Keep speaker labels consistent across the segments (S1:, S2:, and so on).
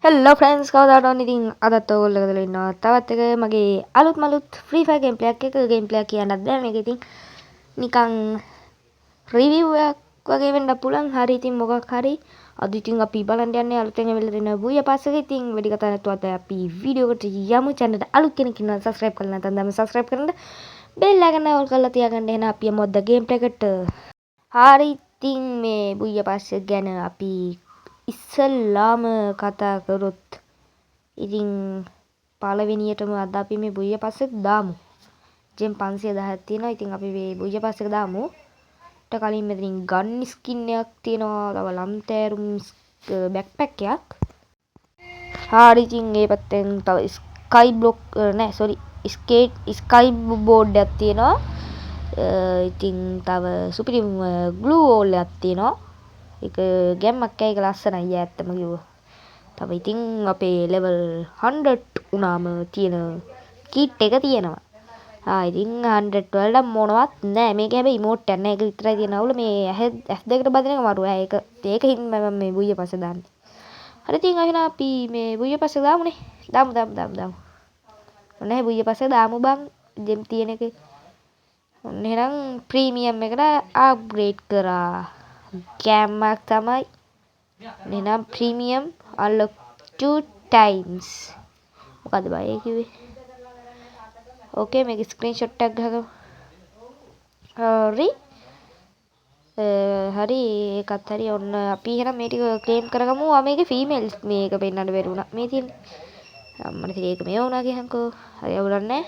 S1: හෙල්ලෝ friends කවදාවත් ඉතින් අදත් ඔයගොල්ලෝ එකතුලා ඉන්නවා තවත් එක මගේ අලුත් මලුත් ෆ්‍රී ෆයර් ගේම් ප්ලේ එකක ගේම් ප්ලේ කියන්නත් බෑ මේක ඉතින් නිකන් රිවිව් එකක් වගේ වෙන්න පුළුවන් හරි ඉතින් මොකක් හරි අද ඉතින් අපි බලන්න යන්නේ අලුතෙන් ඇවිල්ලා තියෙන බුය පාස් එක ඉතින් වැඩි කතා නැතුව අද අපි වීඩියෝ එකට යමු channel එකට අලුත් කෙනෙක් ඉන්නවා subscribe කරලා නැත්නම් දැන් subscribe කරන්න bell icon එක all කරලා තියාගන්න එහෙනම් අපි යමු අද ගේම් ප්ලේ එකට හරි ඉතින් මේ බුය පාස් එක ගැන අපි ඉස්සල්ලාම කතා කරොත් ඉතින් පළවෙනියටම අද අපි මේ බුය පාස් එක දාමු ජෙම් 510ක් තියෙනවා ඉතින් අපි මේ බුය පාස් එක දාමු ඊට කලින් මෙතනින් ගන් ස්කින් එකක් තියෙනවා තව ලම්තෑරුම් බෑක්පැක් එකක් හරි ඉතින් මේ පැත්තෙන් තව ස්කයි බ්ලොක් නෑ සෝරි ස්කයි බෝඩ් එකක් තියෙනවා ඉතින් තව සුපිරිම් ග්ලූ වෝල් එකක් තියෙනවා ඒක ගැම්මක් ඒක ලස්සනයි ඇත්තම කිව්වා තව ඉතින් අපේ ලෙවල් 100 උනාම තියෙන කිට් එක තියෙනවා ඉතින් 100 වලට මොනවත් නෑ මේක හැබැයි ඉමෝට් එකක් නෑ ඒක විතරයි තියෙන අවුල මේ ඇස් දෙකට බදින එක මරු ඒක හින්දා මම මේ බුය පස්සේ දාන්නේ හරි ඉතින් එහෙනම් අපි මේ බුය පස්සේ දාමුනේ දාමු ඔන්න ඒ බුය පස්සේ දාමු බං ජෙම් තියෙන එක ඔන්න එහෙනම් ප්‍රීමියම් එකට අප්ග්‍රේඩ් කරා ගෑම්මක් තමයි එහෙනම් ප්‍රීමියම් unlock 2 times මොකද බයි කිව්වේ ඕකේ මේක ස්ක්‍රීන්ෂොට් එකක් ගහගමු හරි ඒකත් හරි ඔන්න අපි එහෙනම් මේ ටික ක්ලේම් කරගමු මේකේ ෆීමේල් මේක පෙන්නන්න බැරි වුණා මේ තියෙන්නේ අම්මනේ ඉතින් ඒක මේ වුණා කියහන්කෝ හරි අවුලන්නේ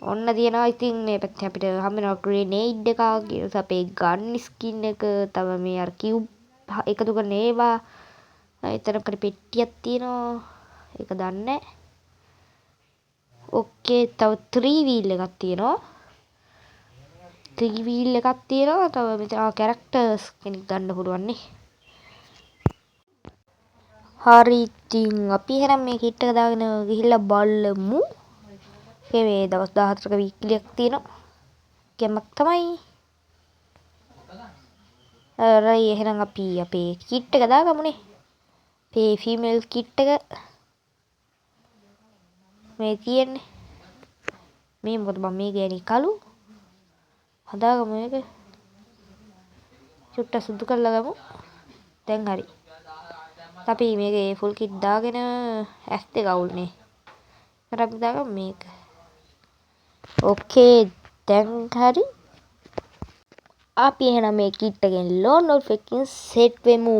S1: ඔන්න තියනවා ඉතින් මේ පැත්තේ අපිට හම්බ වෙනවා ග්‍රේනේඩ් එකක් ඊට අපේ ගන් ස්කින් එක තව මේ අර කියුබ් එකතු කරන ඒවා එතන පෙට්ටියක් තියෙනවා ඒක දන්නේ ඕකේ තව 3 වීල් එකක් තියෙනවා 3 වීල් එකක් තියෙනවා තව මෙතන කැරක්ටර්ස් කෙනෙක් ගන්න පුළුවන් නේ හරි ඉතින් අපි එහෙනම් මේ කිට් එක දාගෙන ගිහිල්ලා බලමු මේ දවස් 14ක වීක්ලියක් තියෙනවා කැමක් තමයි හරි එහෙනම් අපි අපේ කිට් එක දාගමුනේ අපේ ෆීමේල් කිට් එක මේ තියෙන්නේ මේ මොකද මම මේ ගෑණි කළු හදාගමු මේක චුට්ට සුදු කරලා ගමු දැන් හරි අපි මේකේ ෆුල් කිට් දාගෙන ඇස් දෙක අවුල්නේ ඊට අපි දාගමු මේක ඕකේ දැන් හරි අපි එහෙනම් මේ කිට් එකෙන් ලෝන් වොල්ෆ් එකකින් සෙට් වෙමු